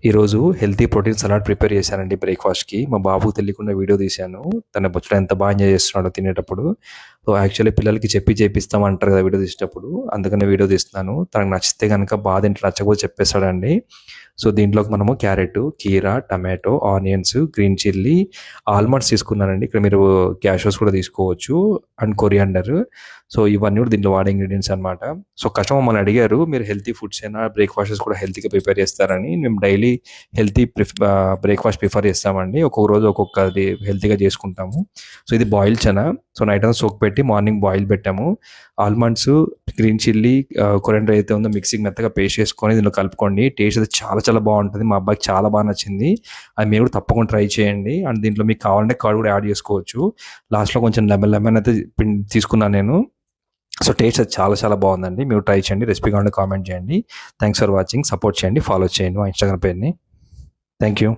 ఈరోజు healthy protein salad prepare చేశానండి బ్రేక్‌ఫాస్ట్‌కి. మా బాబుకి తెలియకుండా వీడియో తీశాను. తన బొచ్చెడు ఎంత బా ఎంజాయ్ చేస్తున్నాడో తినేటప్పుడు. సో, యాక్చువల్లీ పిల్లలకి చెప్పి చేపిస్తాం అంటారు కదా! వీడియో తీసేటప్పుడు. అందుకనే వీడియో తీస్తున్నాను. తనకు నచ్చితే గనక బా తింటాడు, నచ్చకపోతే చెప్పేస్తాడండి. సో, దీంట్లోకి మనము క్యారెట్, కీరా, tomato, onions, green chilli, almonds తీసుకున్నానండి. ఇక్కడ మీరు క్యాషియోస్ కూడా తీసుకోవచ్చు అండ్ కొరియాండర్. సో, ఇవన్నీ కూడా దీంట్లో వాడే ఇంగ్రీడియెంట్స్ అనమాట. సో, కస్టమర్ మమ్మల్ని అడిగారు, మీరు హెల్తీ ఫుడ్సేనా, బ్రేక్‌ఫాస్ట్స్ కూడా హెల్తీగా ప్రిపేర్ చేస్తారని. మేము డైలీ హెల్తీ బ్రేక్‌ఫాస్ట్ ప్రిఫర్ చేస్తామండి. ఒక్కొక్క రోజు ఒక్కొక్కది హెల్తీగా చేసుకుంటాము. సో, ఇది బాయిల్డ్ చనా. సో, నైట్ అంతా సోక్ పెట్టి మార్నింగ్ బాయిల్ పెట్టాము. ఆల్మండ్స్, గ్రీన్ చిల్లీ, కొరియాండర్ ఏదైతే ఉందో మిక్సీకి మెత్తగా పేస్ట్ చేసుకొని దీంట్లో కలుపుకోండి. టేస్ట్ అయితే చాలా చాలా బాగుంటుంది. మా అబ్బాయికి చాలా బాగా నచ్చింది. అది మీరు కూడా తప్పకుండా ట్రై చేయండి. అండ్ దీంట్లో మీకు కావాలంటే కర్డ్ కూడా యాడ్ చేసుకోవచ్చు. లాస్ట్‌లో కొంచెం లెమన్ అయితే తీసుకున్నాను నేను. సో, టేస్ట్ అది చాలా చాలా బాగుందండి. మీరు ట్రై చేయండి. రెసిపీ కావాలంటే కామెంట్ చేయండి. Thanks for watching. సపోర్ట్ చేయండి. ఫాలో చేయండి మా ఇన్‌స్టాగ్రామ్ పేజ్‌ని. Thank you.